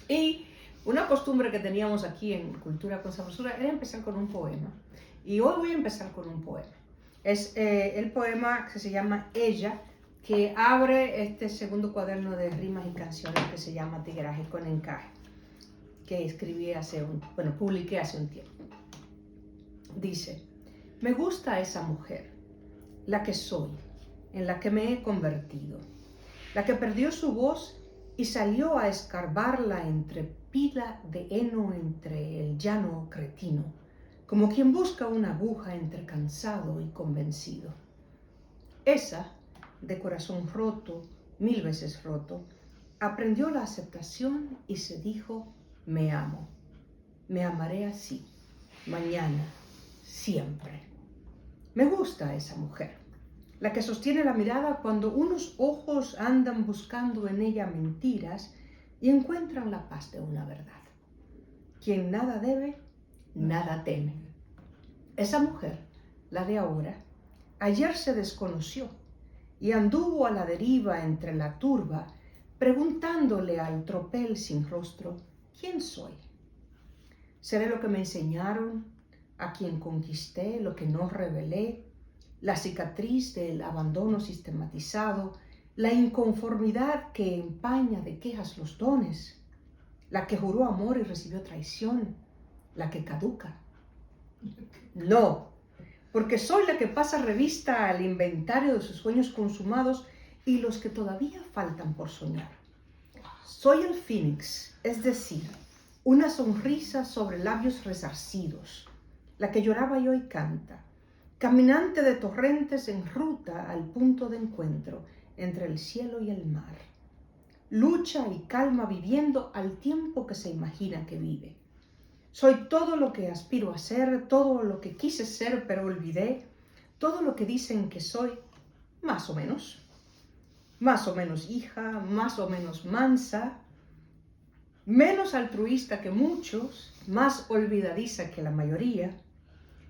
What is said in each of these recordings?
Y una costumbre que teníamos aquí en Cultura con Sabrosura era empezar con un poema. Y hoy voy a empezar con un poema. Es el poema que se llama Ella, que abre este segundo cuaderno de rimas y canciones que se llama Tigueraje con Encaje, que escribí publiqué hace un tiempo. Dice: me gusta esa mujer, la que soy, en la que me he convertido, la que perdió su voz y salió a escarbarla entre pila de heno, entre el llano cretino, como quien busca una aguja entre cansado y convencido. Esa, de corazón roto, 1000 veces roto, aprendió la aceptación y se dijo: me amo, me amaré así, mañana, siempre. Me gusta esa mujer, la que sostiene la mirada cuando unos ojos andan buscando en ella mentiras y encuentran la paz de una verdad. Quien nada debe, nada teme. Esa mujer, la de ahora, ayer se desconoció y anduvo a la deriva entre la turba, preguntándole al tropel sin rostro: ¿quién soy? ¿Seré lo que me enseñaron, a quien conquisté, lo que no revelé, la cicatriz del abandono sistematizado, la inconformidad que empaña de quejas los dones, la que juró amor y recibió traición, la que caduca? No, porque soy la que pasa revista al inventario de sus sueños consumados y los que todavía faltan por soñar. Soy el Fénix, es decir, una sonrisa sobre labios resarcidos, la que lloraba y hoy canta, caminante de torrentes en ruta al punto de encuentro entre el cielo y el mar. Lucha y calma viviendo al tiempo que se imagina que vive. Soy todo lo que aspiro a ser, todo lo que quise ser pero olvidé, todo lo que dicen que soy, más o menos. Más o menos hija, más o menos mansa, menos altruista que muchos, más olvidadiza que la mayoría.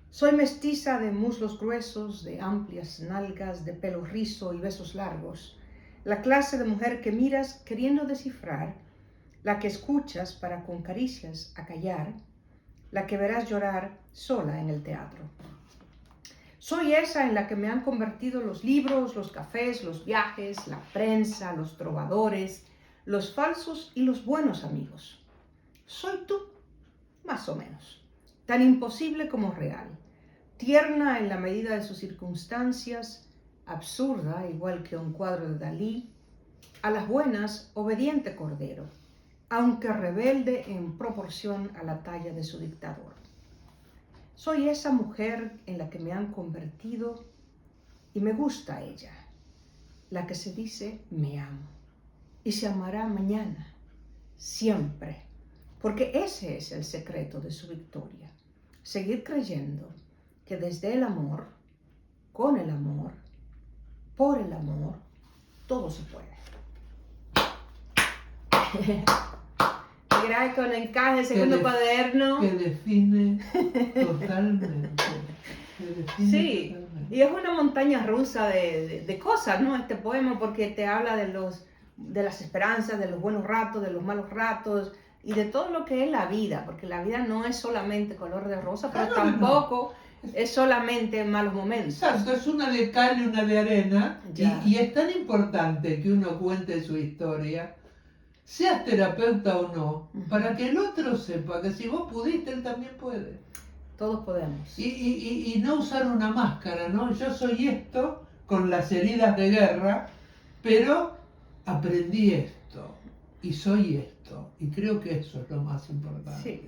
Soy mestiza de muslos gruesos, de amplias nalgas, de pelo rizo y besos largos. La clase de mujer que miras queriendo descifrar, la que escuchas para con caricias acallar, la que verás llorar sola en el teatro. Soy esa en la que me han convertido los libros, los cafés, los viajes, la prensa, los trovadores, los falsos y los buenos amigos. Soy tú, más o menos, tan imposible como real, tierna en la medida de sus circunstancias, absurda igual que un cuadro de Dalí, a las buenas obediente cordero, aunque rebelde en proporción a la talla de su dictador. Soy esa mujer en la que me han convertido y me gusta ella, la que se dice me amo y se amará mañana, siempre, porque ese es el secreto de su victoria, seguir creyendo que desde el amor, con el amor, por el amor, todo se puede. Tigueraje con Encaje, segundo cuaderno. Que define totalmente. Sí, y es una montaña rusa de cosas, ¿no? Este poema, porque te habla de las esperanzas, de los buenos ratos, de los malos ratos y de todo lo que es la vida, porque la vida no es solamente color de rosa, pero tampoco es solamente malos momentos. Exacto, es una de cal y una de arena, y es tan importante que uno cuente su historia, seas terapeuta o no, para que el otro sepa que si vos pudiste, él también puede. Todos podemos. Y no usar una máscara, ¿no? Yo soy esto, con las heridas de guerra, pero aprendí esto, y soy esto, y creo que eso es lo más importante. Sí.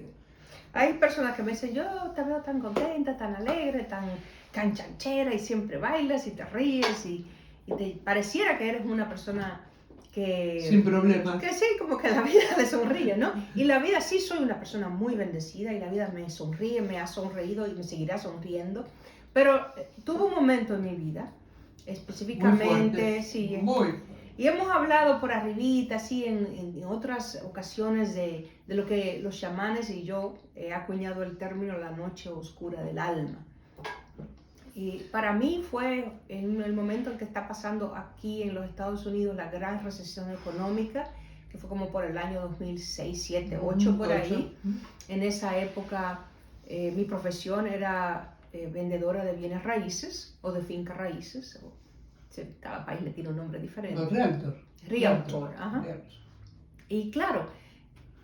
Hay personas que me dicen: yo te veo tan contenta, tan alegre, tan canchanchera, y siempre bailas y te ríes, y te pareciera que eres una persona que... sin problemas. Que sí, como que la vida le sonríe, ¿no? Y la vida, sí, soy una persona muy bendecida y la vida me sonríe, me ha sonreído y me seguirá sonriendo. Pero tuvo un momento en mi vida, específicamente, sí. Muy. Y hemos hablado por arribita, sí, en otras ocasiones de lo que los chamanes y yo he acuñado el término la noche oscura del alma. Y para mí fue en el momento en que está pasando aquí en los Estados Unidos la gran recesión económica, que fue como por el año 2006, 2007, 2008, por ahí. En esa época mi profesión era vendedora de bienes raíces o de fincas raíces. Cada país le tiene un nombre diferente. No, realtor. Realtor, ajá. Y claro,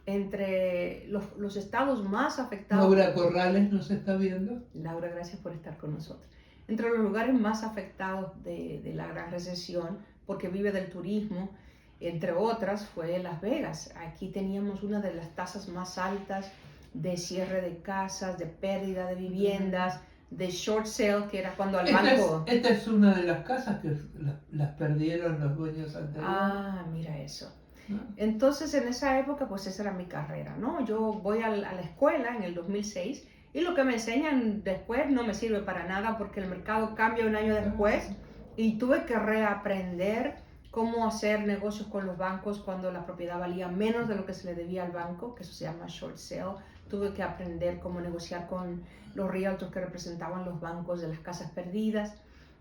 entre los estados más afectados... Laura Corrales nos está viendo. Laura, gracias por estar con nosotros. Entre los lugares más afectados de la gran recesión, porque vive del turismo, entre otras, fue Las Vegas. Aquí teníamos una de las tasas más altas de cierre de casas, de pérdida de viviendas, de short sale, que era cuando al banco... Esta es una de las casas que las perdieron los dueños anteriores. Ah, mira eso. Entonces, en esa época, pues esa era mi carrera, ¿no? Yo voy a la escuela en el 2006 y lo que me enseñan después no me sirve para nada porque el mercado cambia un año después y tuve que reaprender cómo hacer negocios con los bancos cuando la propiedad valía menos de lo que se le debía al banco, que eso se llama short sale. Tuve que aprender cómo negociar con los realtors que representaban los bancos de las casas perdidas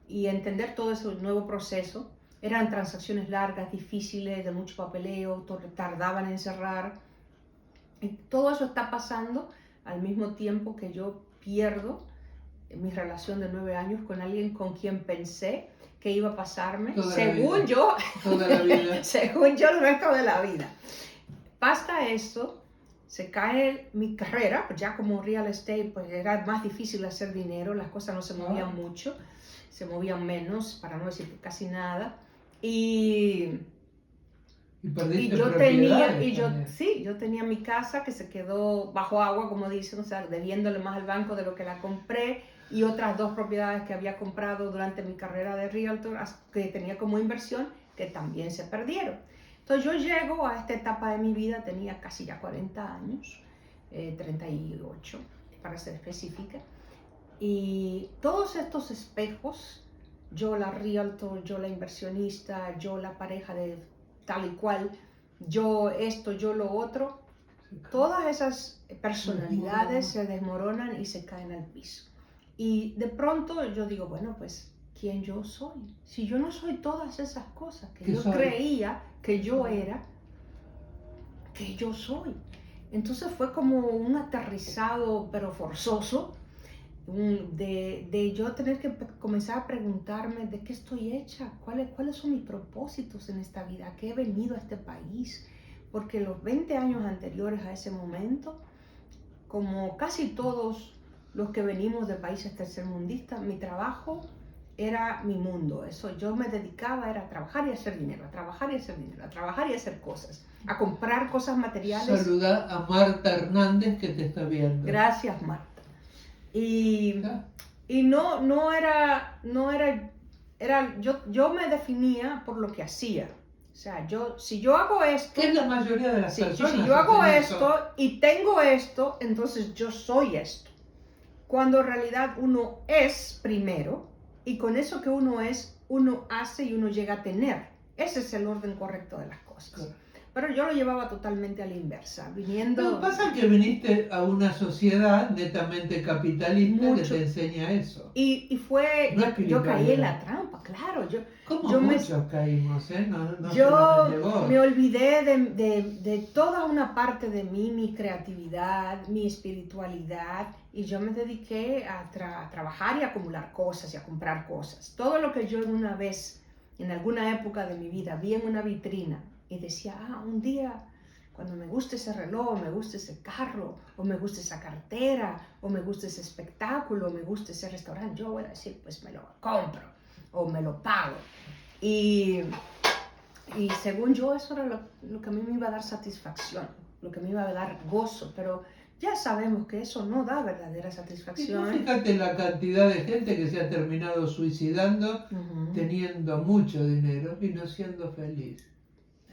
y entender todo ese nuevo proceso. Eran transacciones largas, difíciles, de mucho papeleo, tardaban en cerrar. Y todo eso está pasando al mismo tiempo que yo pierdo mi relación de 9 años con alguien con quien pensé que iba a pasarme, según yo, toda la vida. según yo, el resto de la vida. Pasa esto, se cae mi carrera, ya como real estate, pues era más difícil hacer dinero, las cosas no se movían mucho, se movían menos, para no decir que casi nada. Y yo tenía mi casa que se quedó bajo agua, como dicen, o sea, debiéndole más al banco de lo que la compré, y otras 2 propiedades que había comprado durante mi carrera de realtor, que tenía como inversión, que también se perdieron. Entonces yo llego a esta etapa de mi vida, tenía casi ya 40 años, 38 para ser específica, y todos estos espejos, yo la realtor, yo la inversionista, yo la pareja de tal y cual, yo esto, yo lo otro, todas esas personalidades se desmoronan y se caen al piso. Y de pronto yo digo, bueno, pues, ¿quién yo soy? Si yo no soy todas esas cosas que yo creía que yo era, que yo soy. Entonces fue como un aterrizado, pero forzoso, de yo tener que comenzar a preguntarme de qué estoy hecha, cuáles son mis propósitos en esta vida, a qué he venido a este país, porque los 20 años anteriores a ese momento, como casi todos los que venimos de países tercermundistas, mi trabajo era mi mundo. Eso yo me dedicaba era a trabajar y hacer dinero, a trabajar y hacer dinero, a trabajar y hacer cosas, a comprar cosas materiales. Saluda a Marta Hernández que te está viendo. Gracias, Marta. Y no era yo me definía por lo que hacía. O sea, si yo hago esto, ¿qué es la mayoría de las personas? Si yo hago esto y tengo esto, entonces yo soy esto. Cuando en realidad uno es primero, y con eso que uno es, uno hace y uno llega a tener. Ese es el orden correcto de las cosas. Claro. Pero yo lo llevaba totalmente a la inversa, viniendo... Lo que pasa es que viniste a una sociedad netamente capitalista que te enseña eso. Y fue... yo caí en la trampa, claro. Muchos caímos, ¿eh? Yo me olvidé de toda una parte de mí, mi creatividad, mi espiritualidad, y yo me dediqué a trabajar y a acumular cosas y a comprar cosas. Todo lo que yo una vez, en alguna época de mi vida, vi en una vitrina, y decía, un día, cuando me guste ese reloj, o me guste ese carro, o me guste esa cartera, o me guste ese espectáculo, o me guste ese restaurante, yo voy a decir, pues me lo compro, o me lo pago. Y según yo, eso era lo que a mí me iba a dar satisfacción, lo que me iba a dar gozo, pero ya sabemos que eso no da verdadera satisfacción. Y fíjate la cantidad de gente que se ha terminado suicidando teniendo mucho dinero y no siendo feliz.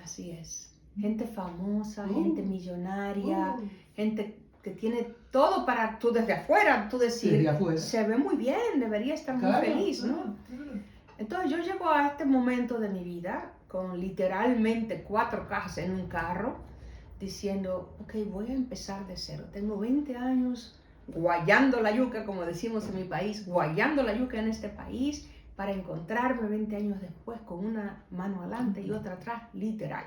Así es. Gente famosa, gente millonaria, gente que tiene todo para tú desde afuera, tú decir, se ve muy bien, debería estar muy feliz, ¿no? Entonces yo llego a este momento de mi vida con literalmente 4 cajas en un carro, diciendo, ok, voy a empezar de cero. Tengo 20 años guayando la yuca, como decimos en mi país, guayando la yuca en este país, para encontrarme 20 años después con una mano adelante y otra atrás, literal.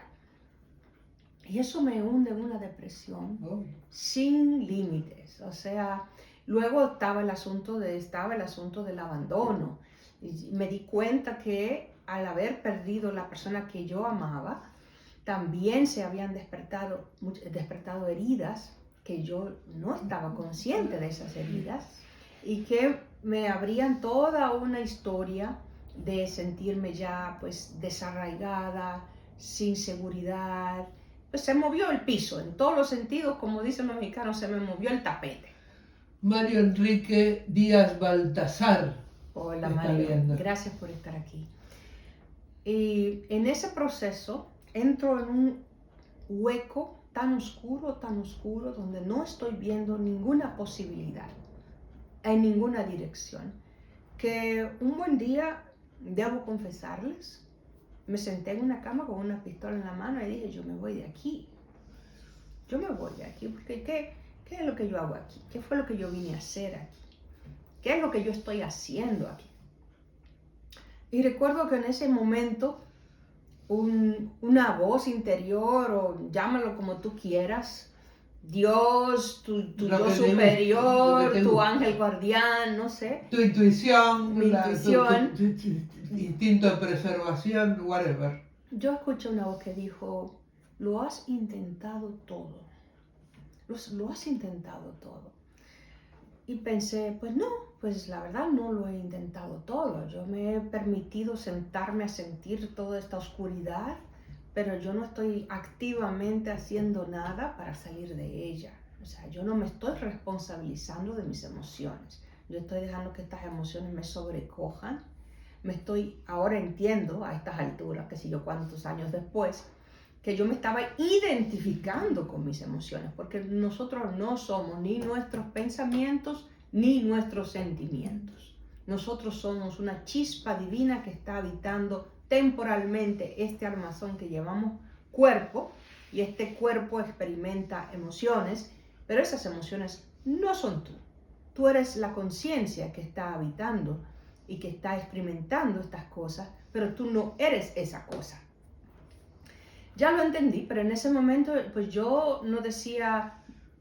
Y eso me hunde en una depresión Oh. sin límites. O sea, luego estaba el asunto del abandono. Y me di cuenta que al haber perdido la persona que yo amaba, también se habían despertado heridas que yo no estaba consciente de esas heridas y que me abrían toda una historia de sentirme ya pues desarraigada, sin seguridad. Pues se movió el piso en todos los sentidos, como dicen los mexicanos, se me movió el tapete. Mario Enrique Díaz Baltasar. Hola Está Mario, viendo. gracias por estar aquí. Y en ese proceso entro en un hueco tan oscuro, donde no estoy viendo ninguna posibilidad en ninguna dirección, que un buen día, debo confesarles, me senté en una cama con una pistola en la mano y dije, yo me voy de aquí. Yo me voy de aquí, porque ¿qué es lo que yo hago aquí? ¿Qué fue lo que yo vine a hacer aquí? ¿Qué es lo que yo estoy haciendo aquí? Y recuerdo que en ese momento una voz interior, o llámalo como tú quieras, Dios, tu yo superior, tu ángel guardián, no sé. Tu intuición, Mi intuición. Tu instinto de preservación, whatever. Yo escuché una voz que dijo, lo has intentado todo. Lo has intentado todo. Y pensé, pues no, pues la verdad no lo he intentado todo. Yo me he permitido sentarme a sentir toda esta oscuridad, pero yo no estoy activamente haciendo nada para salir de ella. O sea, yo no me estoy responsabilizando de mis emociones. Yo estoy dejando que estas emociones me sobrecojan. Ahora entiendo a estas alturas, que sé yo cuántos años después, que yo me estaba identificando con mis emociones, porque nosotros no somos ni nuestros pensamientos ni nuestros sentimientos. Nosotros somos una chispa divina que está habitando temporalmente este armazón que llamamos cuerpo, y este cuerpo experimenta emociones, pero esas emociones no son tú. Tú eres la conciencia que está habitando y que está experimentando estas cosas, pero tú no eres esa cosa. Ya lo entendí, pero en ese momento pues yo no decía,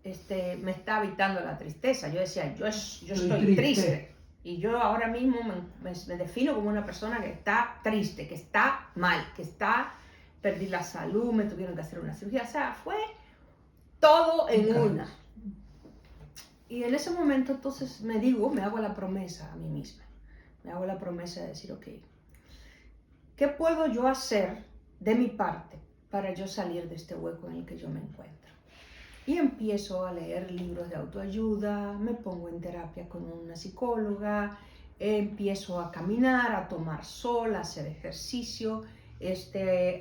me está habitando la tristeza. Yo decía, yo estoy triste. Y yo ahora mismo me defino como una persona que está triste, que está mal, perdí la salud, me tuvieron que hacer una cirugía. O sea, fue todo en una. Y en ese momento entonces me hago la promesa a mí misma. Me hago la promesa de decir, ok, ¿qué puedo yo hacer de mi parte para yo salir de este hueco en el que yo me encuentro? Y empiezo a leer libros de autoayuda, me pongo en terapia con una psicóloga, empiezo a caminar, a tomar sol, a hacer ejercicio,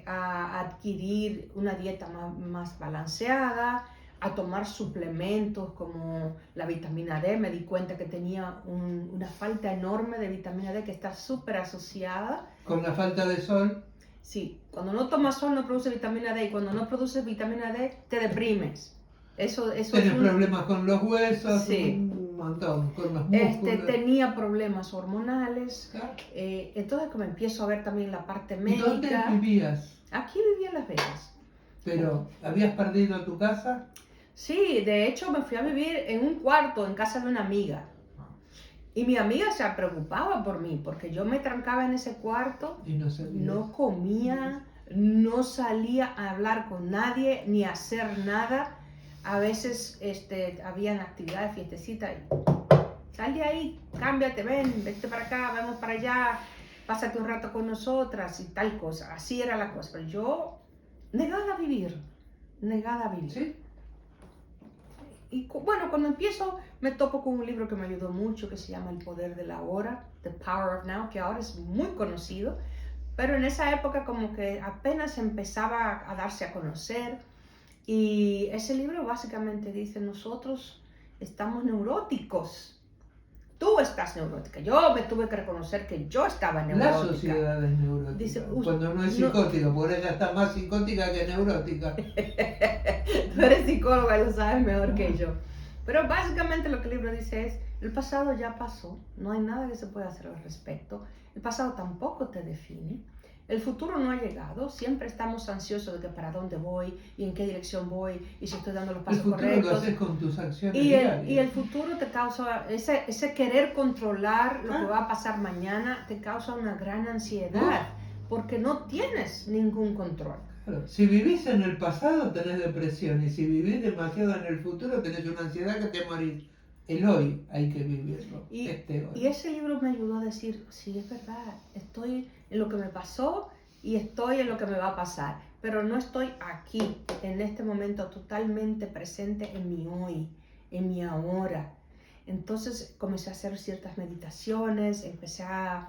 a adquirir una dieta más balanceada, a tomar suplementos como la vitamina D. Me di cuenta que tenía una falta enorme de vitamina D que está súper asociada. ¿Con la falta de sol? Sí, cuando no tomas sol no produce vitamina D, y cuando no produces vitamina D te deprimes. Tienes problemas con los huesos, sí. Un montón, con los músculos. Tenía problemas hormonales, ¿Ah? Entonces como empiezo a ver también la parte médica. ¿Dónde vivías? Aquí vivía en Las Vegas. ¿Pero habías perdido tu casa? Sí, de hecho me fui a vivir en un cuarto en casa de una amiga. Y mi amiga se preocupaba por mí, porque yo me trancaba en ese cuarto, y no comía, no salía a hablar con nadie, ni a hacer nada. A veces habían actividades, fiestecitas, y sal de ahí, cámbiate, vete para acá, vamos para allá, pásate un rato con nosotras y tal cosa. Así era la cosa, pero yo negada a vivir. ¿Sí? Y bueno, cuando empiezo me topo con un libro que me ayudó mucho, que se llama El Poder de la Hora, The Power of Now, que ahora es muy conocido, pero en esa época como que apenas empezaba a darse a conocer. Y ese libro básicamente dice, nosotros estamos neuróticos. Tú estás neurótica. Yo me tuve que reconocer que yo estaba neurótica. La sociedad es neurótica. Dice, cuando no es psicótica, por ella está más psicótica que neurótica. Tú eres psicóloga y lo sabes mejor que yo. Pero básicamente lo que el libro dice es, el pasado ya pasó, no hay nada que se pueda hacer al respecto. El pasado tampoco te define. El futuro no ha llegado, siempre estamos ansiosos de que para dónde voy y en qué dirección voy y si estoy dando los El pasos futuro correctos. lo haces con tus acciones Y el diarias. futuro te causa, ese querer controlar lo que va a pasar mañana, te causa una gran ansiedad, porque no tienes ningún control. Claro, si vivís en el pasado tenés depresión y si vivís demasiado en el futuro tenés una ansiedad que te morís. El hoy hay que vivirlo, Y hoy. ese libro me ayudó a decir, sí, es verdad, estoy en lo que me pasó y estoy en lo que me va a pasar, pero no estoy aquí, en este momento, totalmente presente en mi hoy, en mi ahora. Entonces comencé a hacer ciertas meditaciones, empecé a,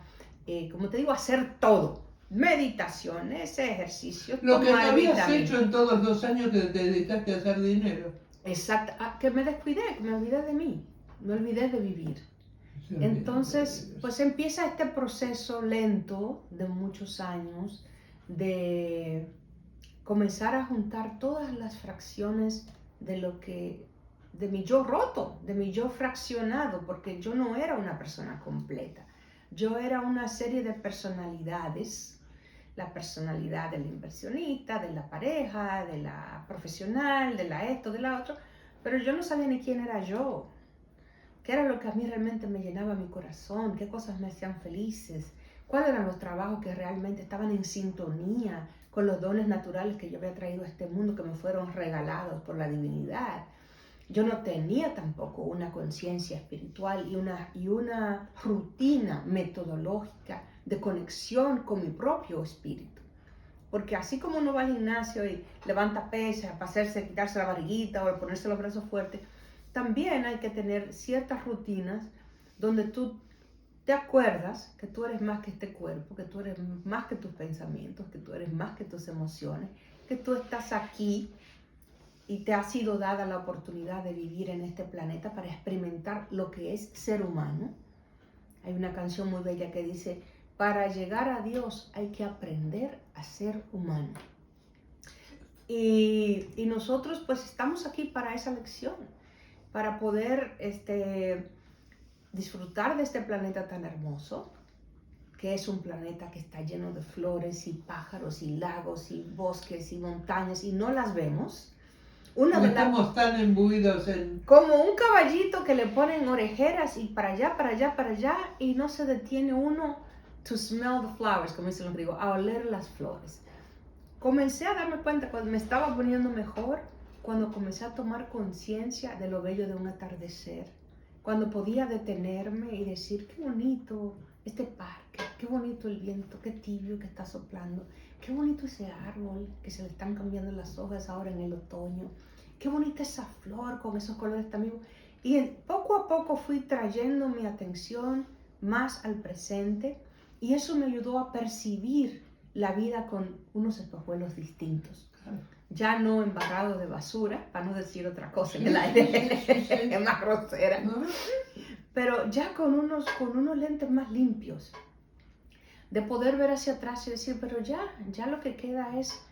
como te digo, a hacer todo. Meditaciones, ejercicios, Lo que no tomar habías vitaminas. hecho en todos los años que te dedicaste a hacer dinero. Exacto, que me descuidé, que me olvidé de mí, me olvidé de vivir. Entonces, pues empieza este proceso lento de muchos años de comenzar a juntar todas las fracciones de lo que, de mi yo roto, de mi yo fraccionado, porque yo no era una persona completa. Yo era una serie de personalidades, la personalidad del inversionista, de la pareja, de la profesional, de la esto, de la otro, pero yo no sabía ni quién era yo. ¿Qué era lo que a mí realmente me llenaba mi corazón? ¿Qué cosas me hacían felices? ¿Cuáles eran los trabajos que realmente estaban en sintonía con los dones naturales que yo había traído a este mundo, que me fueron regalados por la divinidad? Yo no tenía tampoco una conciencia espiritual y una rutina metodológica de conexión con mi propio espíritu. Porque así como uno va al gimnasio y levanta pesas para hacerse, quitarse la barriguita o ponerse los brazos fuertes, también hay que tener ciertas rutinas donde tú te acuerdas que tú eres más que este cuerpo, que tú eres más que tus pensamientos, que tú eres más que tus emociones, que tú estás aquí y te ha sido dada la oportunidad de vivir en este planeta para experimentar lo que es ser humano. Hay una canción muy bella que dice, para llegar a Dios hay que aprender a ser humano. Y nosotros pues estamos aquí para esa lección, para poder disfrutar de este planeta tan hermoso, que es un planeta que está lleno de flores y pájaros y lagos y bosques y montañas y no las vemos. Estamos tan imbuidos en... Como un caballito que le ponen orejeras y para allá, para allá, para allá y no se detiene uno to smell the flowers, como dicen los griegos, a oler las flores. Comencé a darme cuenta cuando me estaba poniendo mejor, cuando comencé a tomar conciencia de lo bello de un atardecer, cuando podía detenerme y decir, qué bonito este parque, qué bonito el viento, qué tibio que está soplando, qué bonito ese árbol que se le están cambiando las hojas ahora en el otoño, qué bonita esa flor con esos colores tan vivos. Y poco a poco fui trayendo mi atención más al presente y eso me ayudó a percibir la vida con unos espejuelos distintos. Ya no embarrado de basura, para no decir otra cosa en el aire, es más grosera, pero ya con unos lentes más limpios, de poder ver hacia atrás y decir, pero ya lo que queda es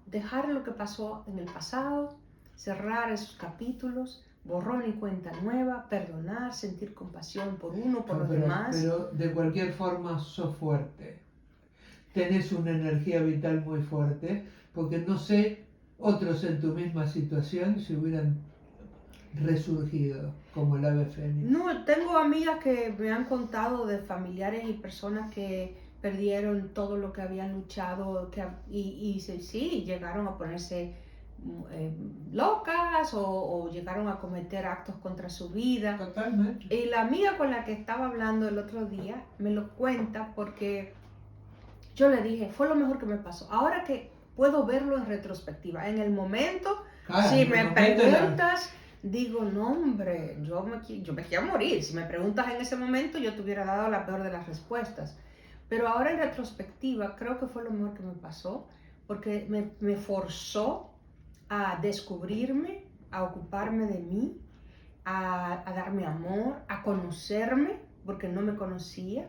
dejar lo que pasó en el pasado, cerrar esos capítulos, borrón y cuenta nueva, perdonar, sentir compasión por uno, por los demás. Pero de cualquier forma sos fuerte, tenés una energía vital muy fuerte, porque no sé, otros en tu misma situación si hubieran resurgido como el ave fénix. No, tengo amigas que me han contado de familiares y personas que perdieron todo lo que habían luchado y sí, llegaron a ponerse locas o llegaron a cometer actos contra su vida. Totalmente. Y la amiga con la que estaba hablando el otro día me lo cuenta porque yo le dije, fue lo mejor que me pasó. Ahora que puedo verlo en retrospectiva, en el momento, si me preguntas, digo, no hombre, yo me quiero morir. Si me preguntas en ese momento, yo te hubiera dado la peor de las respuestas. Pero ahora en retrospectiva, creo que fue lo mejor que me pasó, porque me forzó a descubrirme, a ocuparme de mí, a darme amor, a conocerme, porque no me conocía.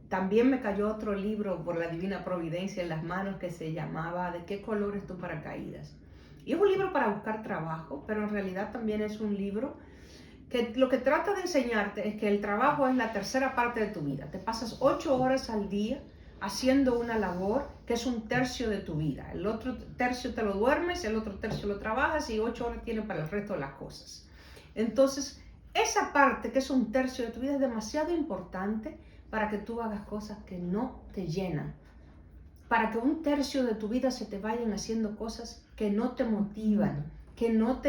También me cayó otro libro por la divina providencia en las manos que se llamaba ¿De qué color es tu paracaídas? Y es un libro para buscar trabajo, pero en realidad también es un libro que lo que trata de enseñarte es que el trabajo es la tercera parte de tu vida. Te pasas 8 horas al día haciendo una labor que es un tercio de tu vida. El otro tercio te lo duermes, el otro tercio lo trabajas y 8 horas tienes para el resto de las cosas. Entonces, esa parte que es un tercio de tu vida es demasiado importante para que tú hagas cosas que no te llenan. Para que un tercio de tu vida se te vayan haciendo cosas que no te motivan, que no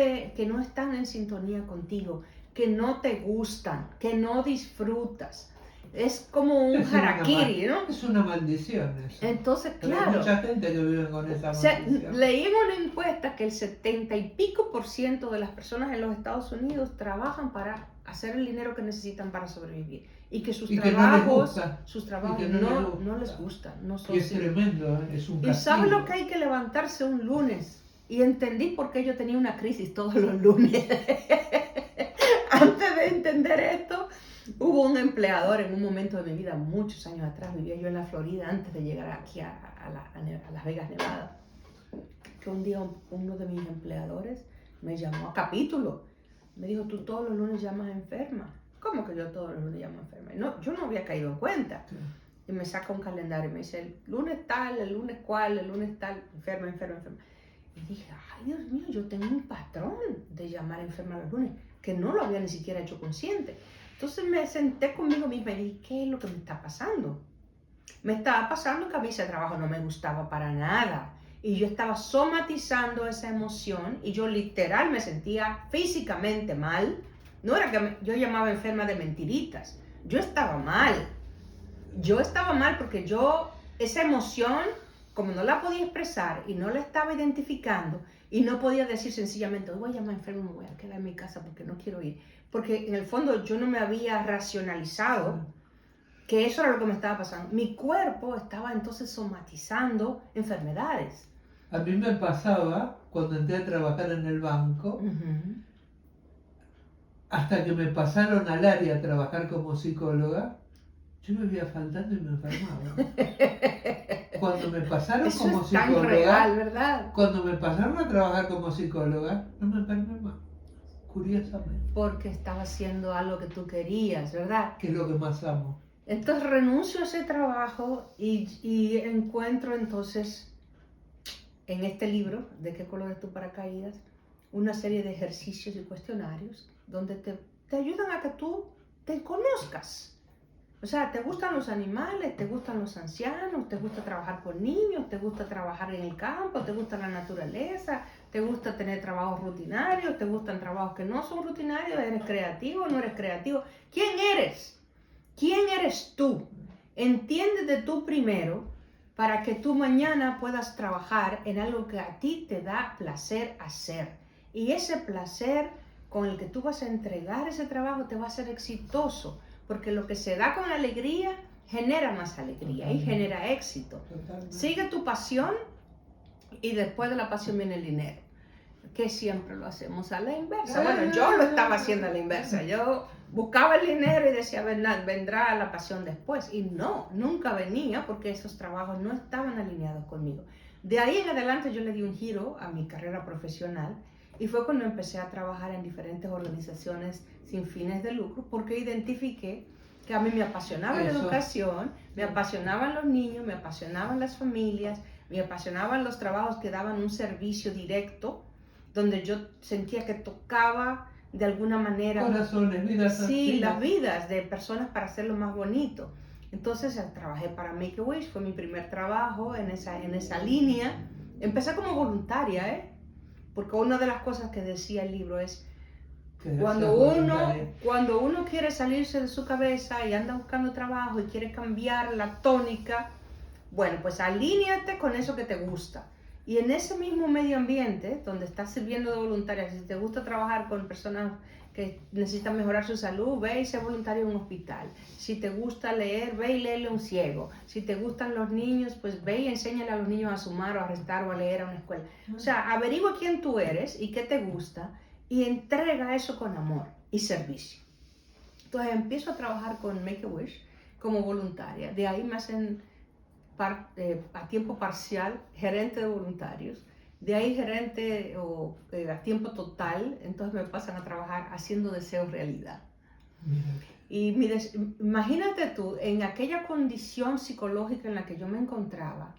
están en sintonía contigo, que no te gustan, que no disfrutas. Es como un harakiri, ¿no? Es una maldición eso. Entonces, Pero claro. hay mucha gente que vive con esa maldición. Leí en una encuesta que el 70 y pico % de las personas en los Estados Unidos trabajan para hacer el dinero que necesitan para sobrevivir. Y que sus trabajos no les gustan. No son y es tremendo, es un castigo. ¿Y sabes lo que hay que levantarse un lunes? Y entendí por qué yo tenía una crisis todos los lunes. Antes de entender esto, hubo un empleador en un momento de mi vida, muchos años atrás, vivía yo en la Florida antes de llegar aquí a Las Vegas, Nevada, que un día uno de mis empleadores me llamó a capítulo. Me dijo, tú todos los lunes llamas enferma. ¿Cómo que yo todos los lunes llamo enferma? No, yo no había caído en cuenta. Sí. Y me saca un calendario y me dice, el lunes tal, el lunes cual, el lunes tal, enferma. Y dije, ay Dios mío, yo tengo un patrón de llamar enferma los lunes, que no lo había ni siquiera hecho consciente. Entonces me senté conmigo misma y dije, ¿qué es lo que me está pasando? Me estaba pasando que a mí ese trabajo no me gustaba para nada. Y yo estaba somatizando esa emoción y yo literal me sentía físicamente mal. No era que yo llamaba enferma de mentiritas. Yo estaba mal. Yo estaba mal porque esa emoción, como no la podía expresar y no la estaba identificando y no podía decir sencillamente, voy a llamar enfermo, me voy a quedar en mi casa porque no quiero ir. Porque en el fondo yo no me había racionalizado que eso era lo que me estaba pasando. Mi cuerpo estaba entonces somatizando enfermedades. A mí me pasaba cuando entré a trabajar en el banco, hasta que me pasaron al área a trabajar como psicóloga, yo me iba faltando y me enfermaba. Cuando me pasaron eso como es psicóloga, tan real, ¿verdad? Cuando me pasaron a trabajar como psicóloga, no me enfermé más. Curiosamente. Porque estaba haciendo algo que tú querías, ¿verdad? Que es lo que más amo. Entonces renuncio a ese trabajo y encuentro entonces en este libro, ¿De qué color es tu paracaídas?, una serie de ejercicios y cuestionarios donde te ayudan a que tú te conozcas. O sea, ¿te gustan los animales? ¿Te gustan los ancianos? ¿Te gusta trabajar con niños? ¿Te gusta trabajar en el campo? ¿Te gusta la naturaleza? ¿Te gusta tener trabajos rutinarios? ¿Te gustan trabajos que no son rutinarios? ¿Eres creativo? ¿No eres creativo? ¿Quién eres? ¿Quién eres tú? Entiéndete tú primero para que tú mañana puedas trabajar en algo que a ti te da placer hacer. Y ese placer con el que tú vas a entregar ese trabajo te va a ser exitoso. Porque lo que se da con alegría genera más alegría y genera éxito. Sigue tu pasión y después de la pasión viene el dinero. Que siempre lo hacemos a la inversa. Bueno, yo lo estaba haciendo a la inversa. Yo buscaba el dinero y decía, vendrá la pasión después. Y no, nunca venía porque esos trabajos no estaban alineados conmigo. De ahí en adelante yo le di un giro a mi carrera profesional y fue cuando empecé a trabajar en diferentes organizaciones sin fines de lucro porque identifiqué que a mí me apasionaba la educación, me apasionaban los niños, me apasionaban las familias, me apasionaban los trabajos que daban un servicio directo donde yo sentía que tocaba de alguna manera corazones, vidas. Sí, las vidas de personas para hacerlo más bonito. Entonces trabajé para Make-A-Wish, fue mi primer trabajo en esa línea. Empecé como voluntaria, porque una de las cosas que decía el libro es cuando uno quiere salirse de su cabeza y anda buscando trabajo y quiere cambiar la tónica, bueno, pues alíñate con eso que te gusta. Y en ese mismo medio ambiente, donde estás sirviendo de voluntaria, si te gusta trabajar con personas que necesitan mejorar su salud, ve y sé voluntario en un hospital. Si te gusta leer, ve y léele a un ciego. Si te gustan los niños, pues ve y enséñale a los niños a sumar o a restar o a leer a una escuela. O sea, averigua quién tú eres y qué te gusta y entrega eso con amor y servicio. Entonces empiezo a trabajar con Make-A-Wish como voluntaria. De ahí me hacen a tiempo parcial, gerente de voluntarios, de ahí gerente a tiempo total, entonces me pasan a trabajar haciendo deseos realidad. Mira. Y imagínate tú, en aquella condición psicológica en la que yo me encontraba,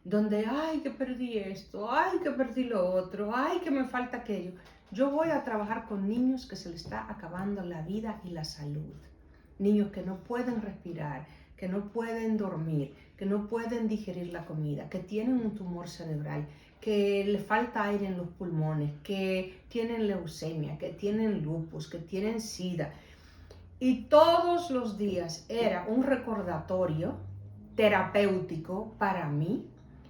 donde, ay, que perdí esto, ay, que perdí lo otro, ay, que me falta aquello. Yo voy a trabajar con niños que se les está acabando la vida y la salud. Niños que no pueden respirar, que no pueden dormir, que no pueden digerir la comida, que tienen un tumor cerebral, que le falta aire en los pulmones, que tienen leucemia, que tienen lupus, que tienen sida. Y todos los días era un recordatorio terapéutico para mí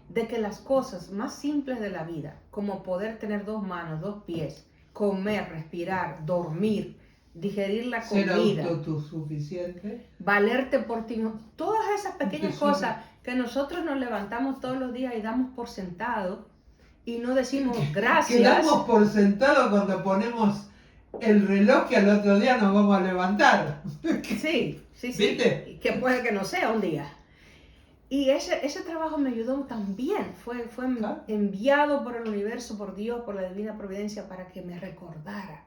de que las cosas más simples de la vida, como poder tener 2 manos, 2 pies, comer, respirar, dormir, digerir la comida, ser autosuficiente, valerte por ti mismo, todas esas pequeñas cosas que nosotros nos levantamos todos los días y damos por sentado y no decimos gracias. Quedamos por sentado cuando ponemos el reloj que al otro día nos vamos a levantar. Sí. ¿Viste? Que puede que no sea un día. Y ese trabajo me ayudó también, fue Claro. enviado por el universo, por Dios, por la divina providencia, para que me recordara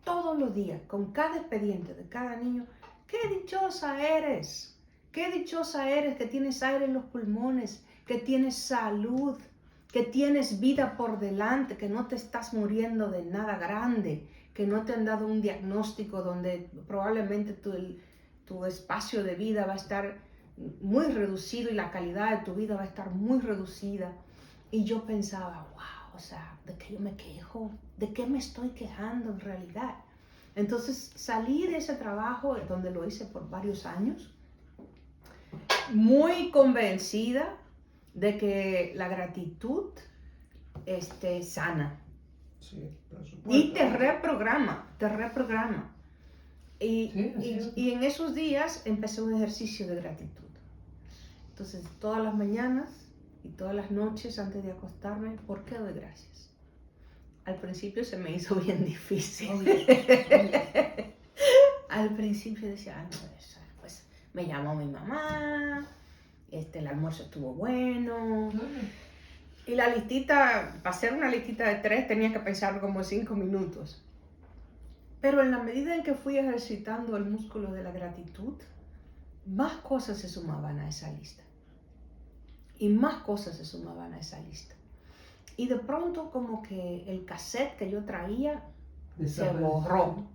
todos los días, con cada expediente de cada niño, qué dichosa eres que tienes aire en los pulmones, que tienes salud, que tienes vida por delante, que no te estás muriendo de nada grande, que no te han dado un diagnóstico donde probablemente tu espacio de vida va a estar muy reducido y la calidad de tu vida va a estar muy reducida. Y yo pensaba, wow, o sea, ¿de qué yo me quejo? ¿De qué me estoy quejando en realidad? Entonces salí de ese trabajo, donde lo hice por varios años, muy convencida de que la gratitud sana. Sí, por supuesto. Y te reprograma. Sí, Y en esos días empecé un ejercicio de gratitud. Entonces, todas las mañanas y todas las noches antes de acostarme, ¿por qué doy gracias? Al principio se me hizo bien difícil. Al principio decía, no, pues me llamó mi mamá, el almuerzo estuvo bueno. Y la listita, para hacer una listita de 3 tenía que pensar como 5 minutos. Pero en la medida en que fui ejercitando el músculo de la gratitud, más cosas se sumaban a esa lista. Y más cosas se sumaban a esa lista. Y de pronto como que el cassette que yo traía se borró.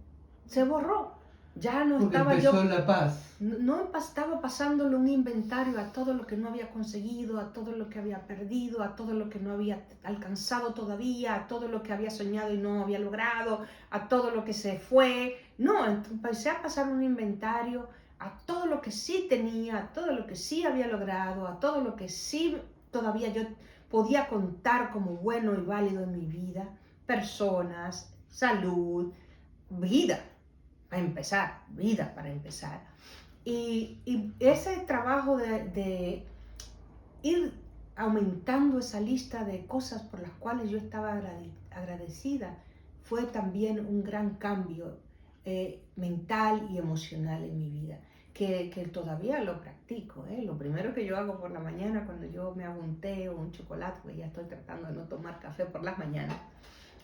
Ya no porque estaba empezó yo... la paz. No estaba pasándole un inventario a todo lo que no había conseguido, a todo lo que había perdido, a todo lo que no había alcanzado todavía, a todo lo que había soñado y no había logrado, a todo lo que se fue. No, empecé a pasar un inventario a todo lo que sí tenía, a todo lo que sí había logrado, a todo lo que sí todavía yo podía contar como bueno y válido en mi vida. Personas, salud, vida. Vida para empezar. Y ese trabajo de ir aumentando esa lista de cosas por las cuales yo estaba agradecida fue también un gran cambio mental y emocional en mi vida, que todavía lo practico. Lo primero que yo hago por la mañana cuando yo me hago un té o un chocolate, porque ya estoy tratando de no tomar café por las mañanas,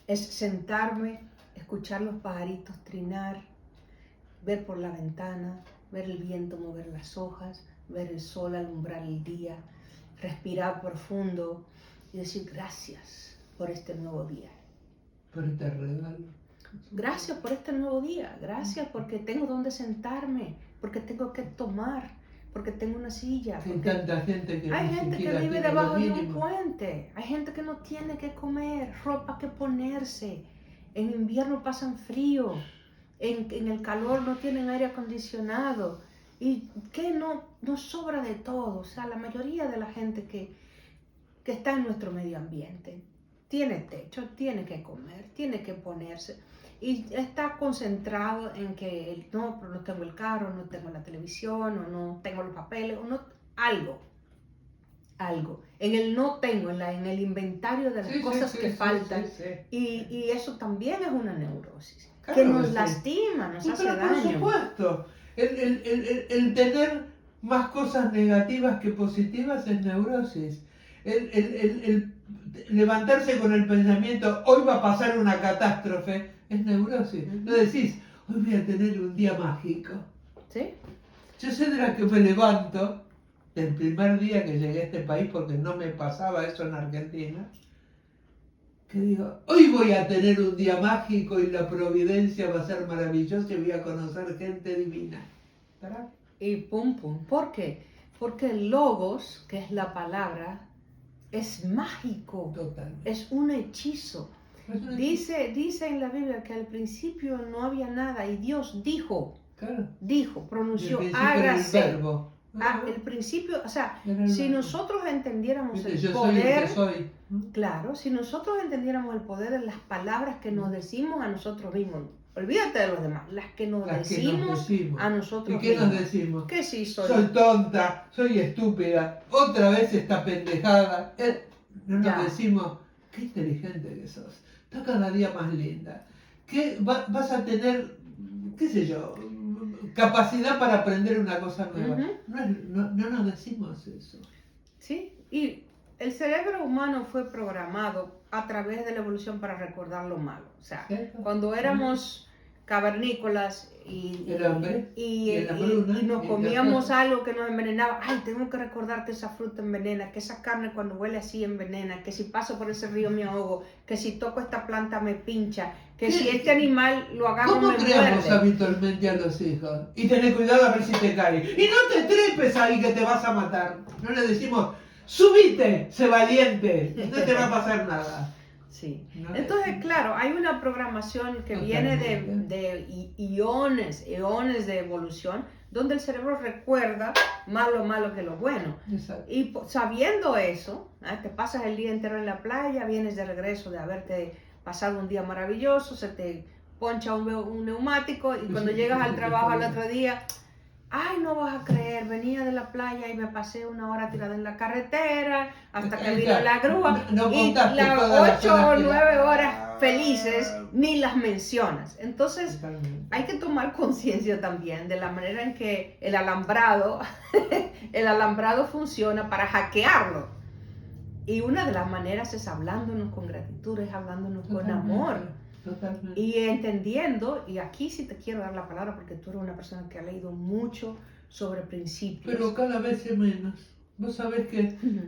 es sentarme, escuchar los pajaritos trinar, ver por la ventana, ver el viento mover las hojas, ver el sol alumbrar el día, respirar profundo y decir gracias por este nuevo día. Por este regalo. Gracias por este nuevo día, gracias porque tengo donde sentarme, porque tengo que tomar, porque tengo una silla. Hay tanta gente que hay ni gente que siquiera vive tiene debajo lo de un mínimo. puente, hay gente que no tiene que comer, ropa que ponerse, en invierno pasan frío. En el calor no tienen aire acondicionado y que no sobra de todo. O sea, la mayoría de la gente que está en nuestro medio ambiente tiene techo, tiene que comer, tiene que ponerse y está concentrado en que no tengo el carro, no tengo la televisión o no tengo los papeles o no, algo. En el no tengo, en el inventario de las cosas que faltan. Y eso también es una neurosis. Claro, que nos lastima, nos hace daño. Por supuesto, el tener más cosas negativas que positivas es neurosis. El levantarse con el pensamiento, hoy va a pasar una catástrofe, es neurosis. No decís, hoy voy a tener un día mágico. ¿Sí? Yo sé de la que me levanto, el primer día que llegué a este país, porque no me pasaba eso en Argentina, que digo, hoy voy a tener un día mágico y la providencia va a ser maravillosa y voy a conocer gente divina. ¿Verdad? Y pum, pum. ¿Por qué? Porque el logos, que es la palabra, es mágico, Totalmente. es un hechizo. Es una- Dice en la Biblia que al principio no había nada y Dios dijo, Claro. pronunció, El principio era el hágase. verbo. El principio, o sea, Era el si verbo. nosotros entendiéramos Viste, el yo soy el poder, que soy. claro, si nosotros entendiéramos el poder de las palabras que nos decimos a nosotros mismos, olvídate de los demás, las que nos Las que decimos nos decimos. a nosotros ¿Y qué nos mismos. decimos? Que sí soy. Soy tonta, soy estúpida, otra vez esta pendejada. No nos Ya. decimos, qué inteligente que sos, estás cada día más linda. Que vas a tener, qué sé yo, capacidad para aprender una cosa nueva. Ujú. No nos decimos eso. Sí, y el cerebro humano fue programado a través de la evolución para recordar lo malo. O sea, ¿Cierto? cuando éramos cavernícolas y El hambre, y la hambruna, y nos y comíamos la- algo que nos envenenaba, ay, tengo que recordar que esa fruta envenena, que esa carne cuando huele así envenena, que si paso por ese río me ahogo, que si toco esta planta me pincha, que ¿Qué? si este animal lo agarro ¿Cómo me creamos muerde. habitualmente a los hijos? Y tené cuidado a ver si te cae. Y no te trepes ahí que te vas a matar. No le decimos, subite, sé valiente, no te va a pasar nada. Sí. No, Entonces, claro, hay una programación que viene de eones de evolución, donde el cerebro recuerda más lo malo que lo bueno. Exacto. Y sabiendo eso, te pasas el día entero en la playa, vienes de regreso de haberte pasado un día maravilloso, se te poncha un neumático y cuando llegas al trabajo al otro día, ay, no vas a creer, venía de la playa y me pasé una hora tirada en la carretera hasta que vino la grúa No y contaste las todas las 8 o horas que- 9 horas felices ni las mencionas. Entonces Totalmente. hay que tomar conciencia también de la manera en que el alambrado, el alambrado funciona para hackearlo. Y una de las maneras es hablándonos con gratitud, es hablándonos con amor. Totalmente. Y entendiendo, y aquí sí te quiero dar la palabra porque tú eres una persona que ha leído mucho sobre principios. Pero cada vez es menos. Vos sabés que Ujú.